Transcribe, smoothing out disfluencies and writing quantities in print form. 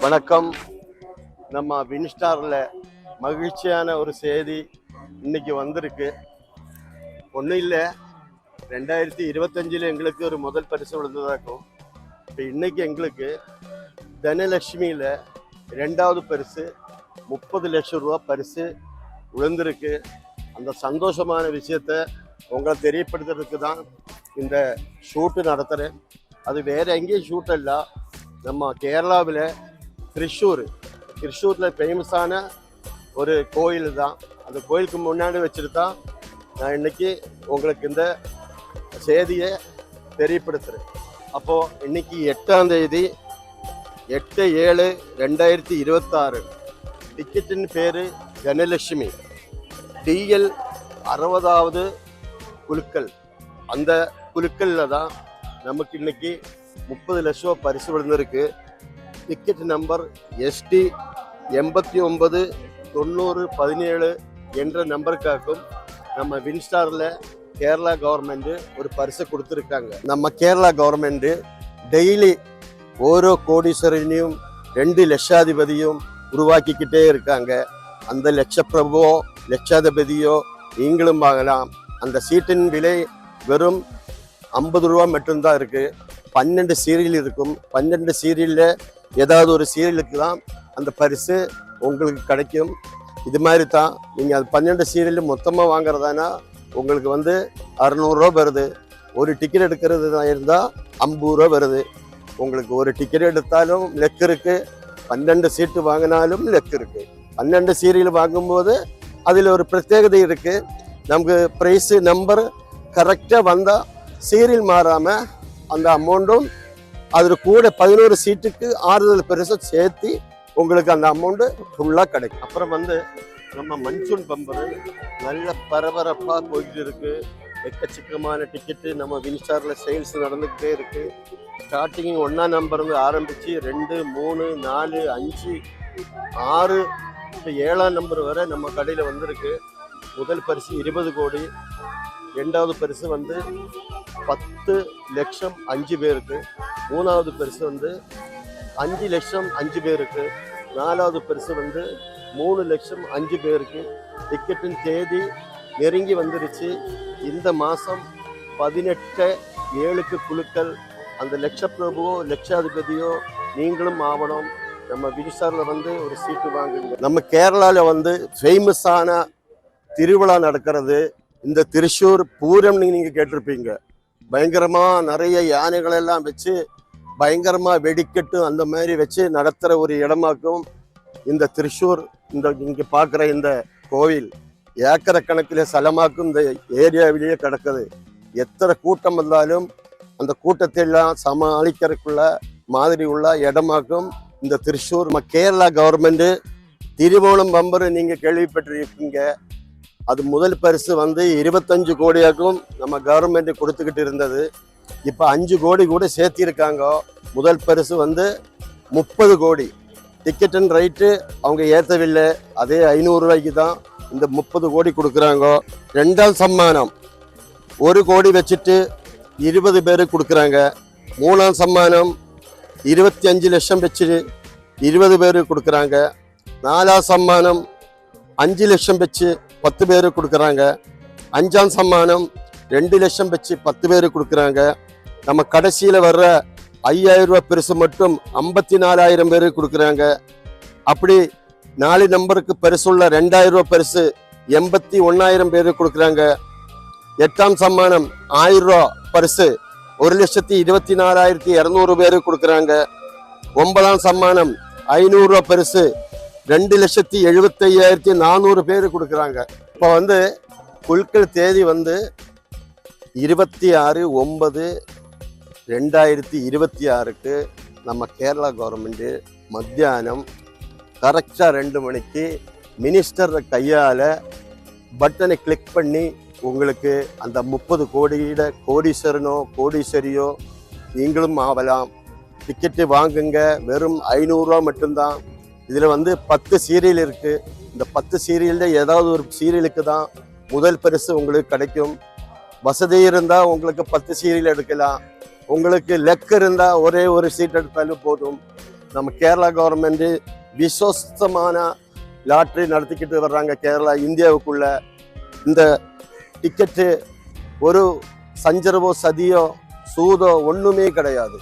வணக்கம். நம்ம வின்ஸ்டாரில் மகிழ்ச்சியான ஒரு செய்தி இன்னைக்கு வந்திருக்கு. ஒன்றும் இல்லை, 2025 எங்களுக்கு ஒரு முதல் பரிசு விழுந்ததாக்கும். இப்போ இன்னைக்கு எங்களுக்கு தனலட்சுமியில் 2வது பரிசு 30 லட்சம் ரூபா பரிசு விழுந்திருக்கு. அந்த சந்தோஷமான விஷயத்தை உங்களை தெரியப்படுத்துறதுக்கு தான் இந்த ஷூட்டு நடத்துகிறேன். அது வேறு எங்கேயும் ஷூட் அல்ல, நம்ம கேரளாவில் திருச்சூரில் ஃபேமஸான ஒரு கோயில் தான். அந்த கோயிலுக்கு முன்னாடி வச்சுட்டு தான் நான் இன்னைக்கு உங்களுக்கு இந்த செய்தியை தெரியப்படுத்துகிறேன். அப்போது இன்னைக்கு 8ஆம் தேதி 8/7/2026. டிக்கெட்டின் பேர் தனலட்சுமி DL 60வது குலுக்கல். அந்த குலுக்கல்ல தான் நமக்கு இன்னைக்கு 30 லட்சம் ரூபா பரிசு விழுந்திருக்கு. டிக்கெட் நம்பர் ST 899017 என்ற நம்பருக்காகவும் நம்ம வின்ஸ்டாரில் கேரளா கவர்மெண்ட் ஒரு பரிசை கொடுத்துருக்காங்க. நம்ம கேரளா கவர்மெண்ட் டெய்லி ஓரோ கோடீஸ்வரனையும் 2 லட்சாதிபதியும் உருவாக்கிக்கிட்டே இருக்காங்க. அந்த லட்சப்பிரபுவோ லட்சாதிபதியோ நீங்களும் வாங்கலாம். அந்த சீட்டின் விலை வெறும் 50 ரூபா மட்டும்தான் இருக்குது. 12 சீரியல் இருக்கும். 12 சீரியலில் ஏதாவது ஒரு சீரியலுக்கு தான் அந்த பரிசு உங்களுக்கு கிடைக்கும். இது மாதிரி தான் நீங்கள் அது 12 சீரியல் மொத்தமாக வாங்குறதானா உங்களுக்கு 600 ரூபா வருது. ஒரு டிக்கெட் எடுக்கிறது இருந்தால் 50 ரூபா வருது. உங்களுக்கு ஒரு டிக்கெட் எடுத்தாலும் லெக் இருக்குது, 12 சீட்டு வாங்கினாலும் லெக் இருக்குது. 12 சீரியல் வாங்கும்போது அதில் ஒரு பிரத்யேகதை இருக்குது. நமக்கு ப்ரைஸு நம்பர் கரெக்டாக வந்தால் சீரியல் மாறாமல் அந்த அமௌண்ட்டும் அதில் கூட 11 சீட்டுக்கு ஆறுதல் பரிசை சேர்த்து உங்களுக்கு அந்த அமௌண்ட்டு ஃபுல்லாக கிடைக்கும். அப்புறம் நம்ம மன்சூன் பம்பரு நல்ல பரபரப்பாக போயிட்டு இருக்குது. எக்கச்சக்கமான டிக்கெட்டு நம்ம வின்ஸ்டாரில் சேல்ஸ் நடந்துக்கிட்டே இருக்குது. ஸ்டார்டிங் 1ஆம் நம்பர் ஆரம்பித்து 2, 3, 4, 5, 6 இப்போ 7ஆம் நம்பர் வரை நம்ம கடையில் வந்திருக்கு. முதல் பரிசு 20 கோடி, 2வது பரிசு 10 லட்சம் 5 பேருக்கு, 3வது பரிசு 5 லட்சம் 5 பேருக்கு, 4வது பரிசு 3 லட்சம் 5 பேருக்கு. டிக்கெட்டின் தேதி நெருங்கி வந்துருச்சு. இந்த மாதம் 18/7க்கு குலுக்கல். அந்த லட்சப்பிரபுவோ லட்சாதிபதியோ நீங்களும் ஆகணும். நம்ம வின்ஸ்டாரில் ஒரு சீட்டு வாங்குங்க. நம்ம கேரளாவில் ஃபேமஸான திருவிழா நடக்கிறது இந்த திருச்சூர் பூரம். நீங்கள் கேட்டிருப்பீங்க. பயங்கரமாக நிறைய யானைகளெல்லாம் வச்சு பயங்கரமாக வெடிக்கட்டு அந்த மாதிரி வச்சு நடத்துகிற ஒரு இடமாக்கும் இந்த திருச்சூர். இங்கே பார்க்குற இந்த கோவில் ஏக்கரை கணக்கில் ஸ்தலமாக்கும் இந்த ஏரியாவிலேயே கிடக்குது. எத்தனை கூட்டம் வந்தாலும் அந்த கூட்டத்தையெல்லாம் சமாளிக்கிறதுக்குள்ள மாதிரி உள்ள இடமாக்கும் இந்த திருச்சூர். நம்ம கேரளா கவர்மெண்ட்டு திருவோணம் பம்பர் நீங்கள் கேள்விப்பட்டிருக்கீங்க. அது முதல் பரிசு 25 கோடியாக்கும் நம்ம கவர்மெண்ட் கொடுத்துக்கிட்டு இருந்தது. இப்போ 5 கோடி கூட சேர்த்திருக்காங்க. முதல் பரிசு 30 கோடி. டிக்கெட்டின் ரைட்டு அவங்க ஏற்றவில்லை. அதே 500 ரூபாய்க்கு தான் இந்த 30 கோடி கொடுக்குறாங்க. 2ஆம் சம்மானம் 1 கோடி வச்சுட்டு 20 பேருக்கு கொடுக்குறாங்க. 3ஆம் சம்மானம் 25 லட்சம் வச்சு 20 பேருக்கு கொடுக்குறாங்க. 4ஆம் சம்மானம் 5 லட்சம் வச்சு 10 பேருக்கு கொடுக்குறாங்க. 5ஆம் சம்மானம் 2 லட்சம் வச்சு 10 பேருக்கு கொடுக்குறாங்க. நம்ம கடைசியில் வர்ற 5000 ரூபா பரிசு மட்டும் 54,000 பேருக்கு கொடுக்குறாங்க. அப்படி 4 நம்பருக்கு பரிசுள்ள 2000 ரூபா பரிசு 81,000 பேருக்கு கொடுக்குறாங்க. 8ஆம் சம்மானம் 1000 ரூபா பரிசு 1,24,200 பேருக்கு கொடுக்குறாங்க. 9ஆம் சம்மானம் 500 ரூபா பரிசு 2,75,400 பேர் கொடுக்குறாங்க. இப்போ குலுக்கல் தேதி 26/9/2026க்கு நம்ம கேரளா கவர்மெண்ட்டு மத்தியானம் கரெக்டாக 2 மணிக்கு மினிஸ்டர் கையால் பட்டனை கிளிக் பண்ணி உங்களுக்கு அந்த 30 கோடியிட கோடீஸ்வரனோ கோடீஸ்வரியோ நீங்களும் ஆகலாம். டிக்கெட்டு வாங்குங்க. வெறும் 500 ரூபா மட்டும்தான். இதில் 10 சீரியல் இருக்குது. இந்த 10 சீரியலில் ஏதாவது ஒரு சீரியலுக்கு தான் முதல் பரிசு உங்களுக்கு கிடைக்கும். வசதி இருந்தால் உங்களுக்கு 10 சீரியல் எடுக்கலாம். உங்களுக்கு லெக் இருந்தால் ஒரே ஒரு சீட் எடுத்தாலும் போதும். நம்ம கேரளா கவர்மெண்ட் விஸ்வஸ்தமான லாட்ரி நடத்திக்கிட்டு வர்றாங்க கேரளா இந்தியாவுக்குள்ள. இந்த டிக்கெட்டு ஒரு சஞ்சரவோ சதியோ சூதோ ஒன்றுமே கிடையாது.